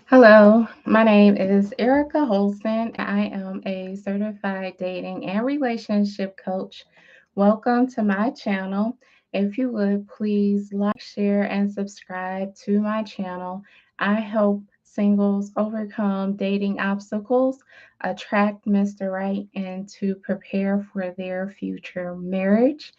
Hello, my name is Erica Holson. I am a certified dating and relationship coach. Welcome to my channel. If you would please like, share, and subscribe to my channel. I help singles overcome dating obstacles, attract Mr. Right, and to prepare for their future marriage.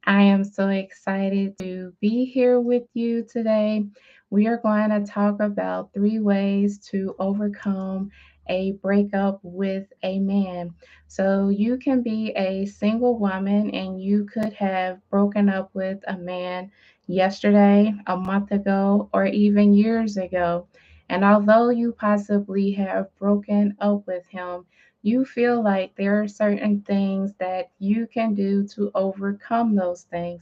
I am so excited to be here with you today. We are going to talk about 3 ways to overcome a breakup with a man. So, you can be a single woman and you could have broken up with a man yesterday, a month ago, or even years ago. And although you possibly have broken up with him, you feel like there are certain things that you can do to overcome those things,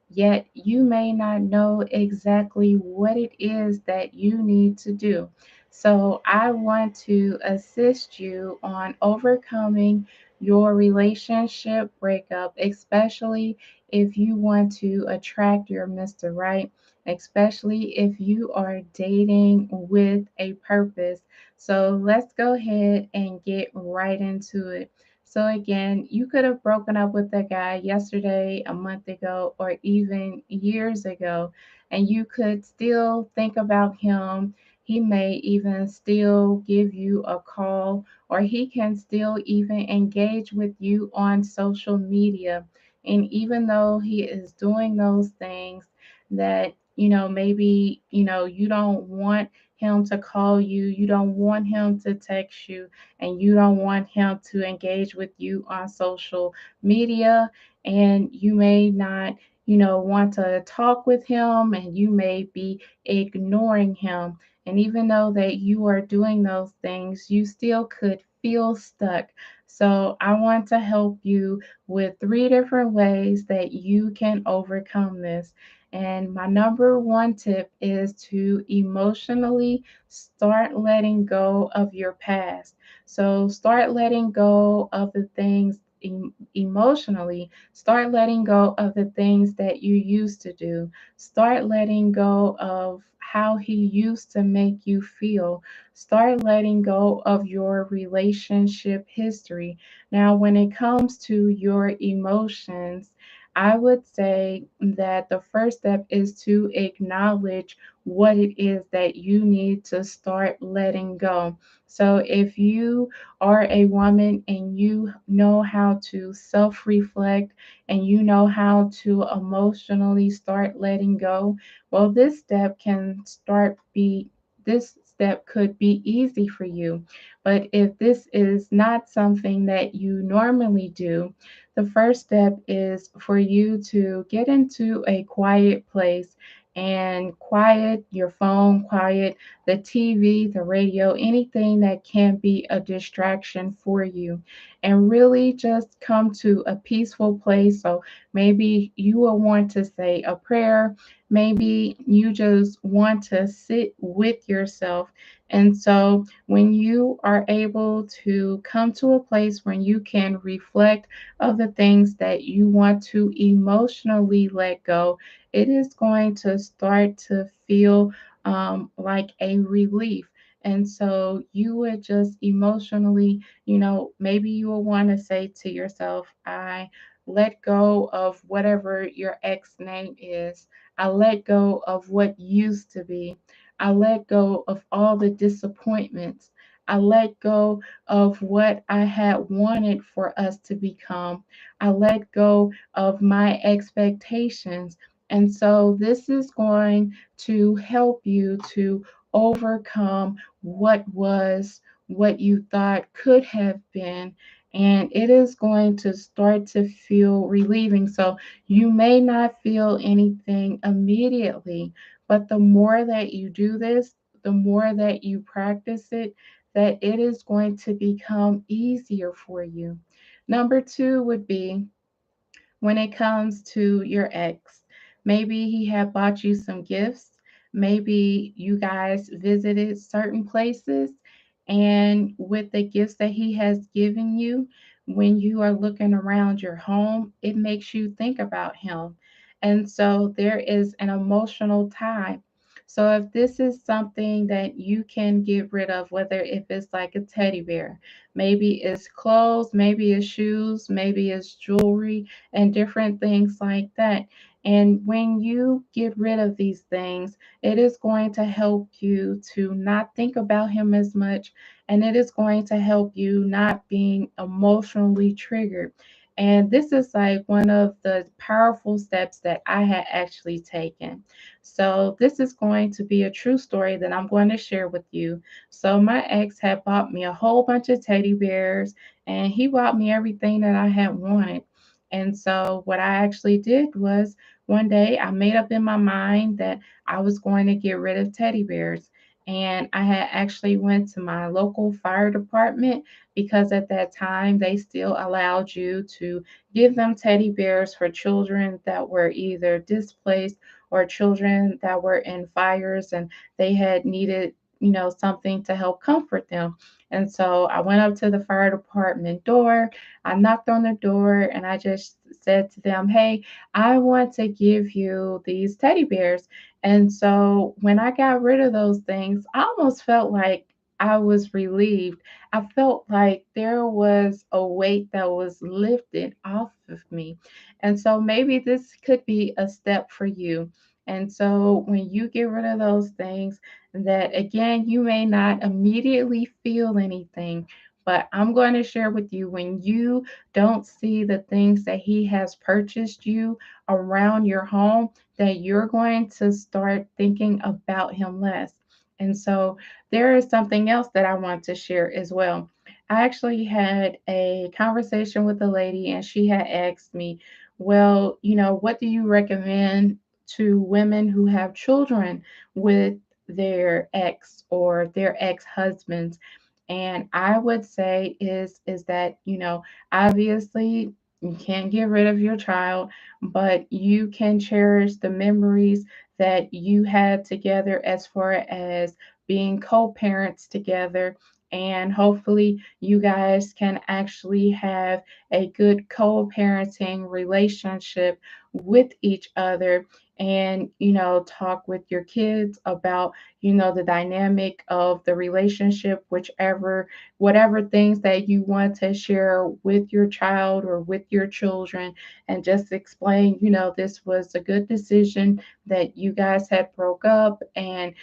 yet you may not know exactly what it is that you need to do. So, I want to assist you on overcoming your relationship breakup, especially if you want to attract your Mr. Right, especially if you are dating with a purpose. So, let's go ahead and get right into it. So again, you could have broken up with that guy yesterday, a month ago, or even years ago, and you could still think about him. He may even still give you a call, or he can still even engage with you on social media. And even though he is doing those things that, maybe, you don't want him to call you, you don't want him to text you, and you don't want him to engage with you on social media, and you may not want to talk with him, and you may be ignoring him. And even though that you are doing those things, you still could feel stuck. So I want to help you with 3 different ways that you can overcome this. And my number one tip is to emotionally start letting go of your past. So start letting go of the things emotionally. Start letting go of the things that you used to do. Start letting go of how he used to make you feel. Start letting go of your relationship history. Now, when it comes to your emotions, I would say that the first step is to acknowledge what it is that you need to start letting go. So, if you are a woman and you know how to self reflect and you know how to emotionally start letting go, well, this step could be easy for you. But if this is not something that you normally do, the first step is for you to get into a quiet place and quiet your phone, quiet the TV, the radio, anything that can be a distraction for you, and really just come to a peaceful place. So maybe you will want to say a prayer, maybe you just want to sit with yourself. And so when you are able to come to a place where you can reflect of the things that you want to emotionally let go, it is going to start to feel like a relief. And so you would just emotionally, maybe you will want to say to yourself, I let go of whatever your ex name is. I let go of what used to be. I let go of all the disappointments. I let go of what I had wanted for us to become. I let go of my expectations. And so this is going to help you to overcome what you thought could have been. And it is going to start to feel relieving. So you may not feel anything immediately, but the more that you do this, the more that you practice it, that it is going to become easier for you. Number two would be when it comes to your ex. Maybe he had bought you some gifts. Maybe you guys visited certain places. And with the gifts that he has given you, when you are looking around your home, it makes you think about him. And so there is an emotional tie. So if this is something that you can get rid of, whether if it's like a teddy bear, maybe it's clothes, maybe it's shoes, maybe it's jewelry, and different things like that. And when you get rid of these things, it is going to help you to not think about him as much, and it is going to help you not being emotionally triggered. And this is like one of the powerful steps that I had actually taken. So, this is going to be a true story that I'm going to share with you. So, my ex had bought me a whole bunch of teddy bears, and he bought me everything that I had wanted. And so, what I actually did was one day I made up in my mind that I was going to get rid of teddy bears. And I had actually went to my local fire department because at that time they still allowed you to give them teddy bears for children that were either displaced or children that were in fires and they had needed, something to help comfort them. And so I went up to the fire department door. I knocked on the door and I just said to them, "Hey, I want to give you these teddy bears." And so when I got rid of those things, I almost felt like I was relieved. I felt like there was a weight that was lifted off of me. And so maybe this could be a step for you. And so when you get rid of those things, that again, you may not immediately feel anything, but I'm going to share with you when you don't see the things that he has purchased you around your home, that you're going to start thinking about him less. And so there is something else that I want to share as well. I actually had a conversation with a lady, and she had asked me, "Well, what do you recommend to women who have children with their ex or their ex-husbands?" And I would say is that, obviously you can't get rid of your child, but you can cherish the memories that you had together as far as being co-parents together. And hopefully you guys can actually have a good co-parenting relationship with each other, and talk with your kids about the dynamic of the relationship, whichever whatever things that you want to share with your child or with your children, and just explain, this was a good decision that you guys had broke up, and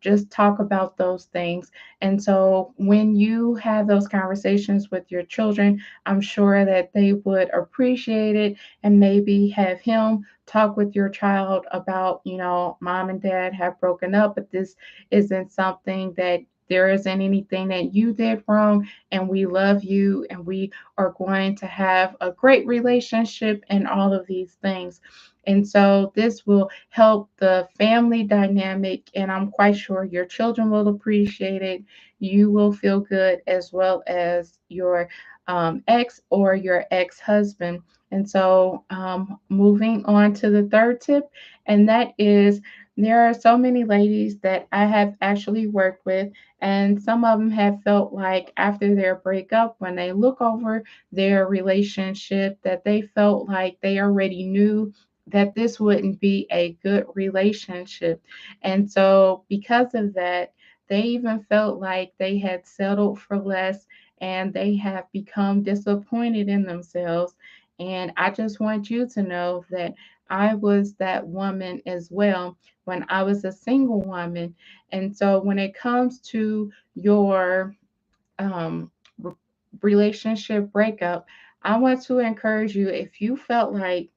just talk about those things. And so when you have those conversations with your children, I'm sure that they would appreciate it, and maybe have him talk with your child about, mom and dad have broken up, but this isn't something that there isn't anything that you did wrong, and we love you, and we are going to have a great relationship, and all of these things. And so this will help the family dynamic, and I'm quite sure your children will appreciate it. You will feel good as well as your ex or your ex husband. And so, moving on to the third tip, and that is, there are so many ladies that I have actually worked with, and some of them have felt like after their breakup, when they look over their relationship, that they felt like they already knew that this wouldn't be a good relationship. And so, because of that, they even felt like they had settled for less, and they have become disappointed in themselves. And I just want you to know that I was that woman as well when I was a single woman. And so when it comes to your um, r- relationship breakup, I want to encourage you, if you felt like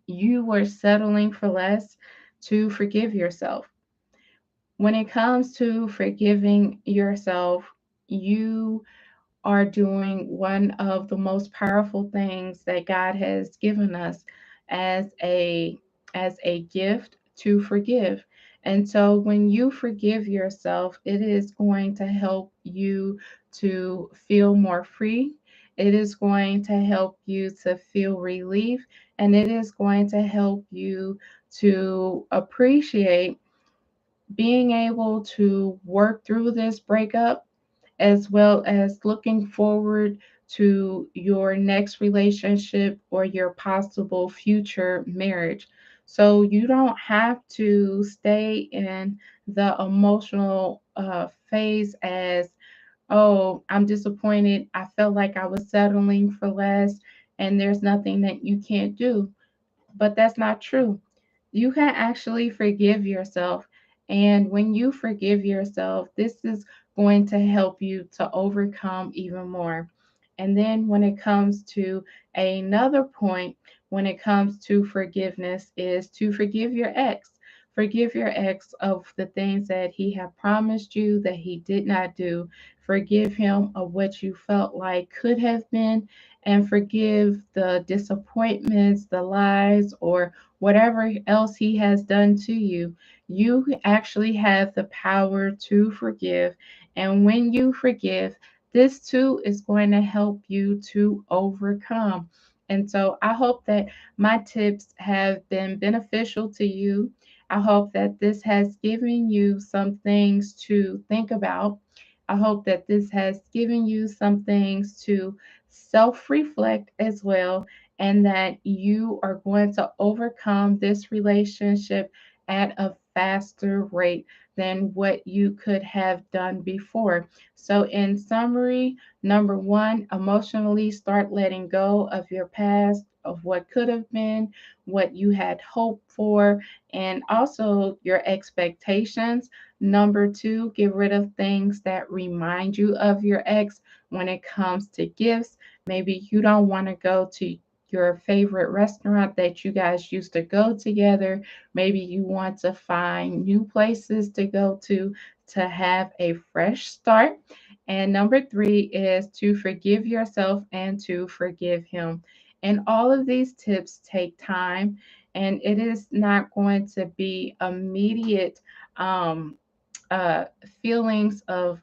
you were settling for less, to forgive yourself. When it comes to forgiving yourself, you are doing one of the most powerful things that God has given us as a gift, to forgive. And so when you forgive yourself, it is going to help you to feel more free. It is going to help you to feel relief, and it is going to help you to appreciate being able to work through this breakup, as well as looking forward to your next relationship or your possible future marriage. So you don't have to stay in the emotional phase as, oh, I'm disappointed. I felt like I was settling for less and there's nothing that you can't do. But that's not true. You can actually forgive yourself. And when you forgive yourself, this is going to help you to overcome even more. And then when it comes to another point, when it comes to forgiveness, is to forgive your ex. Forgive your ex of the things that he had promised you that he did not do. Forgive him of what you felt like could have been, and forgive the disappointments, the lies, or whatever else he has done to you. You actually have the power to forgive. And when you forgive, this too is going to help you to overcome. And so I hope that my tips have been beneficial to you. I hope that this has given you some things to think about. I hope that this has given you some things to self reflect as well, and that you are going to overcome this relationship at a faster rate than what you could have done before. So, in summary, number one, emotionally start letting go of your past, of what could have been, what you had hoped for, and also your expectations. Number two, get rid of things that remind you of your ex when it comes to gifts. Maybe you don't want to go to your favorite restaurant that you guys used to go together. Maybe you want to find new places to go to have a fresh start. And number three is to forgive yourself and to forgive him. And all of these tips take time, and it is not going to be immediate um, uh, feelings of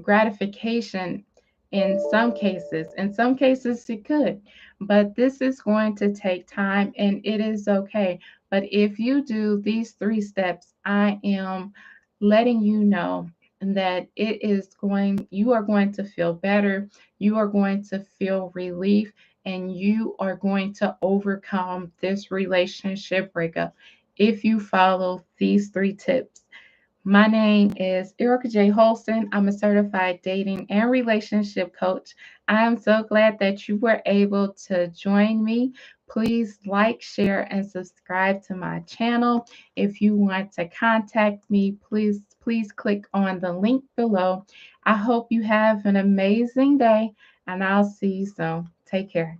gratification in some cases. In some cases, it could, but this is going to take time, and it is okay. But if you do these three steps, I am letting you know that you are going to feel better, you are going to feel relief, and you are going to overcome this relationship breakup if you follow these three tips. My name is Erica J. Holston. I'm a certified dating and relationship coach. I am so glad that you were able to join me. Please like, share, and subscribe to my channel. If you want to contact me, please click on the link below. I hope you have an amazing day, and I'll see you soon. Take care.